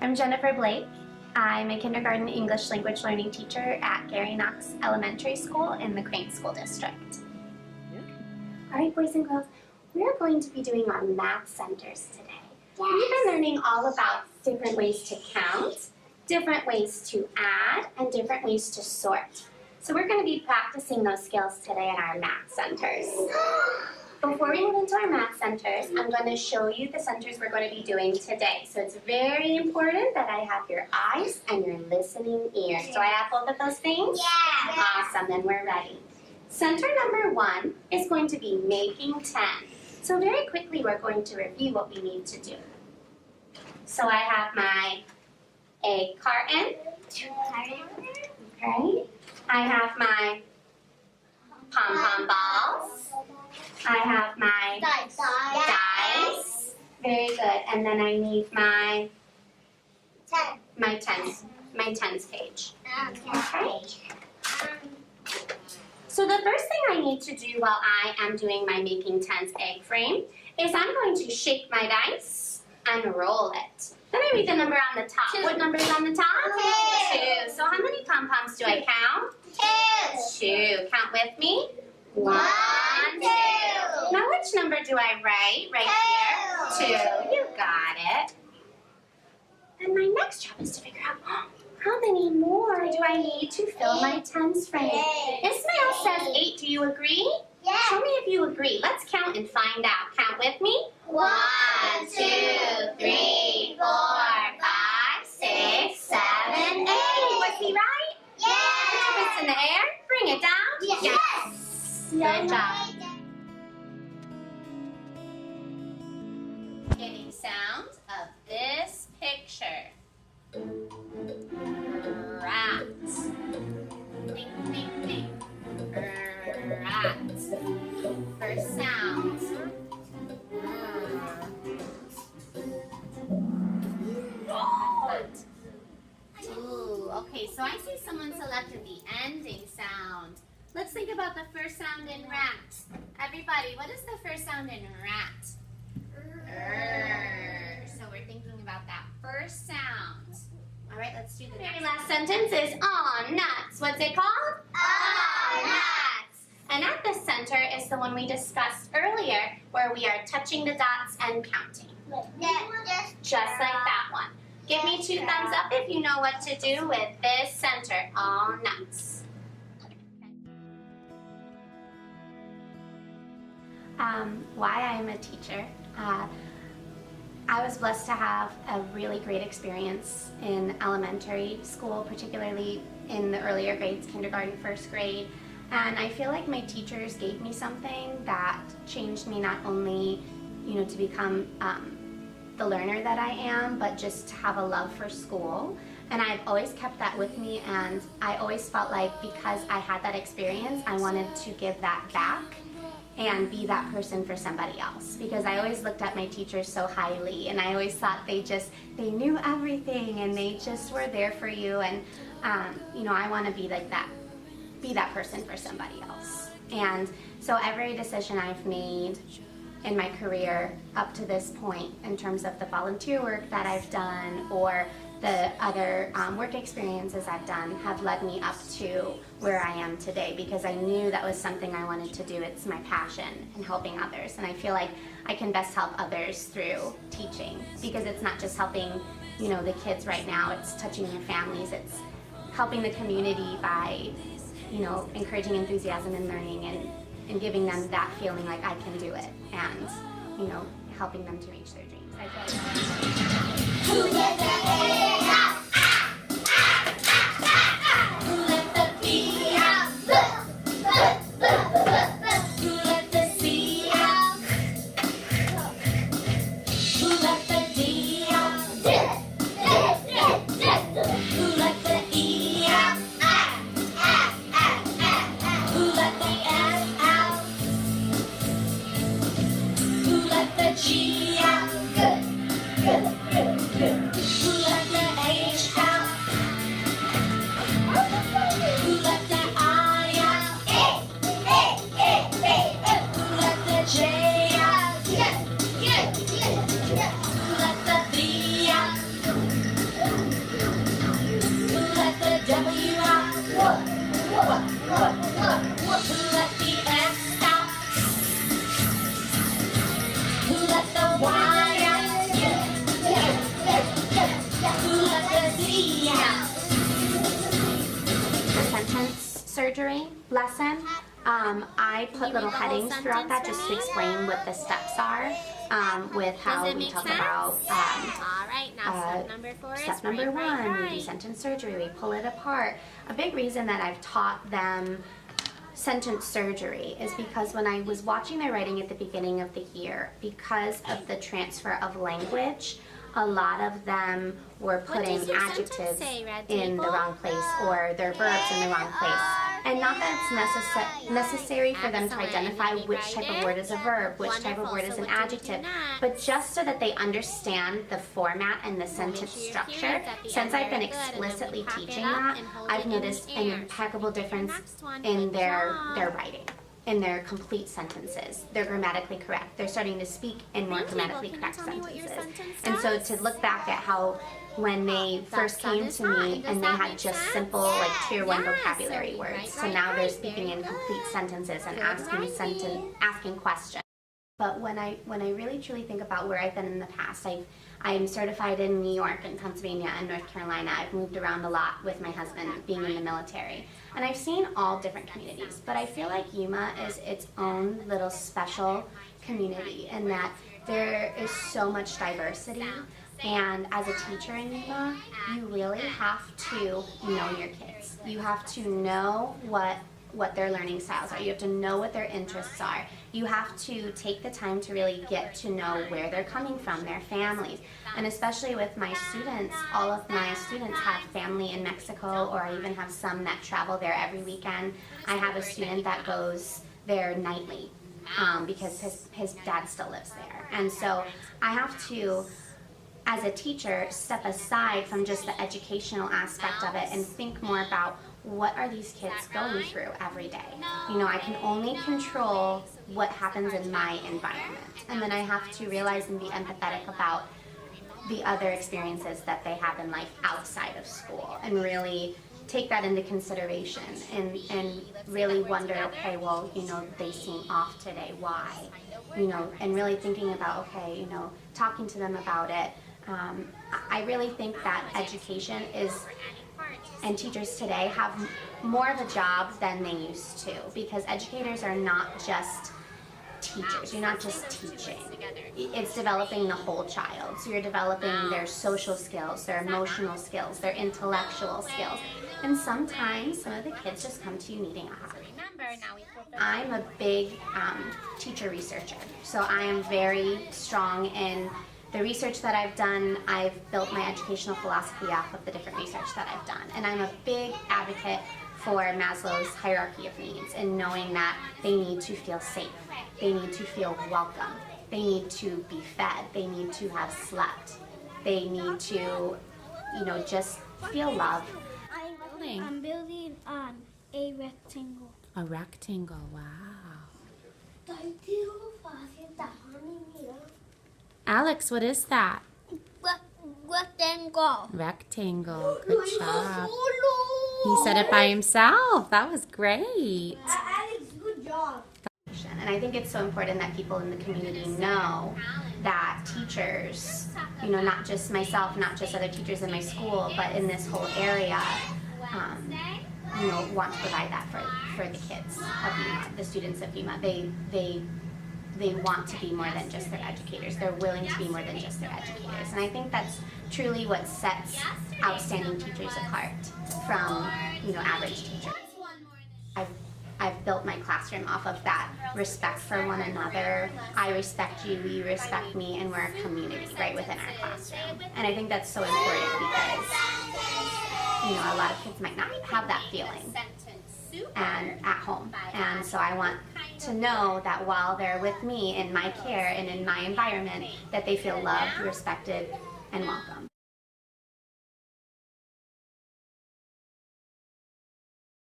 I'm Jennifer Blake. I'm a kindergarten English language learning teacher at Gary Knox Elementary School in the Crane School District. All right, boys and girls, we're going to be doing our math centers today. Yes. We've been learning all about different ways to count, different ways to add, and different ways to sort. So we're going to be practicing those skills today in our math centers. Before we move into our math centers, I'm going to show you the centers we're going to be doing today. So it's very important that I have your eyes and your listening ears. Do I have both of those things? Yeah. Awesome, then we're ready. Center number 1 is going to be making 10. So very quickly we're going to review what we need to do. So I have my egg carton. Okay. I have my pom-pom balls. I have my dice. Very good. And then I need my tens page. Okay. So the first thing I need to do while I am doing my making tens egg frame is I'm going to shake my dice and roll it. Let me read the number on the top. 2. What number is on the top? 2. So how many pom-poms do I count? 2. Count with me. 1, 2. Now which number do I write right here? 2. You got it. And my next job is to figure out how many more do I need to fill my tens frame. Ismail says 8. Do you agree? Yeah. Show me if you agree. Let's count and find out. Count with me. 1, 2, 3, 4, 5, 6, 7, 8. Was he right? Yeah. It's in the air. Bring it down. Yes. Good job. Any sounds of this picture? Rats. Ding, ding, ding. Rats. First sounds. Ooh, okay, so I see someone selected the ending sound. Let's think about the first sound in rat. Everybody, what is the first sound in rat? So we're thinking about that first sound. All right, let's do the very last sentence is on nuts. What's it called? On nuts. And at the center is the one we discussed earlier where we are touching the dots and counting. Just like that one. Give me 2 thumbs up if you know what to do with this center, all nuts. Why I am a teacher. I was blessed to have a really great experience in elementary school, particularly in the earlier grades, kindergarten, first grade. And I feel like my teachers gave me something that changed me not only, to become the learner that I am, but just to have a love for school. And I've always kept that with me, and I always felt like because I had that experience, I wanted to give that back and be that person for somebody else, because I always looked at my teachers so highly, and I always thought they knew everything and they just were there for you, and I want to be like that, be that person for somebody else. And so every decision I've made in my career up to this point, in terms of the volunteer work that I've done or the other work experiences I've done, have led me up to where I am today, because I knew that was something I wanted to do. It's my passion in helping others, and I feel like I can best help others through teaching, because it's not just helping the kids right now, it's touching their families, it's helping the community by encouraging enthusiasm in learning and giving them that feeling like I can do it, and helping them to reach their dreams. Who let the air out? Who let the bee out? Who let the sea out? Who let the D out? Who let the E out? Who let the F out? Who let the G out? Good. Who let the Who let the S out? Who let the Y out? Who let the Z out? The sentence surgery lesson, I put little headings throughout that just to explain what the steps are, with how we talk about All right, now step number 4 is step number right, right, 1, we do right. sentence surgery, we pull it apart. A big reason that I've taught them sentence surgery is because when I was watching their writing at the beginning of the year, because of the transfer of language, a lot of them were putting does your sentence adjectives say, Red in the Table? wrong place or their verbs in the wrong place. And not that it's necessary for them to Excellent. identify Let me which write type of it. word is a verb, which type of Wonderful. word is So an what do we do adjective, next? but just so that they understand the format and the sentence sure your structure. periods at the Since end. I've been Very good. And then we explicitly pack it teaching up that, and hold I've it in noticed the an air. impeccable So difference next one. in Good their job. writing, in their complete sentences. They're grammatically correct. They're starting to speak in more Red Table, grammatically can you correct tell me what your sentences. sentence And so says? to look back at how when they first sun came is to hot. me Does and they that had make just sense? simple like tier 1 Yeah, vocabulary so words. right, So right, now they're right. speaking Very in complete good. sentences and Good asking questions. But when I really truly think about where I've been in the past, I'm certified in New York and Pennsylvania and North Carolina. I've moved around a lot with my husband being in the military. And I've seen all different communities, but I feel like Yuma is its own little special community in that there is so much diversity. And as a teacher in Yuma, you really have to know your kids. You have to know what their learning styles are. You have to know what their interests are. You have to take the time to really get to know where they're coming from, their families. And especially with my students, all of my students have family in Mexico, or I even have some that travel there every weekend. I have a student that goes there nightly because his dad still lives there. And so I have to, as a teacher, step aside from just the educational aspect of it and think more about what are these kids going through every day. You know, I can only control what happens in my environment. And then I have to realize and be empathetic about the other experiences that they have in life outside of school and really take that into consideration and really wonder, okay, well, you know, they seem off today, why? You know, and really thinking about, okay, you know, talking to them about it. I really think that education is, and teachers today have more of a job than they used to, because educators are not just teachers. You're not just teaching. It's developing the whole child. So you're developing their social skills, their emotional skills, their intellectual skills. And sometimes some of the kids just come to you needing a hug. I'm a big teacher researcher. So I am very strong in the research that I've done. I've built my educational philosophy off of the different research that I've done. And I'm a big advocate for Maslow's hierarchy of needs and knowing that they need to feel safe. They need to feel welcome. They need to be fed. They need to have slept. They need to, you know, just feel love. I'm building a rectangle. A rectangle, wow. Alex, what is that? Rectangle. Rectangle. Good job. He said it by himself. That was great. Alex, good job. And I think it's so important that people in the community know that teachers, you know, not just myself, not just other teachers in my school, but in this whole area, you know, want to provide that for the kids of Yuma, the students of Yuma. They want to be more than just their educators. They're willing to be more than just their educators. And I think that's truly what sets outstanding teachers apart from, you know, average teachers. I've built my classroom off of that respect for one another. I respect you, you respect me, and we're a community right within our classroom. And I think that's so important because, you know, a lot of kids might not have that feeling and at home. And so I want to know that while they're with me in my care and in my environment, that they feel loved, respected, and welcome.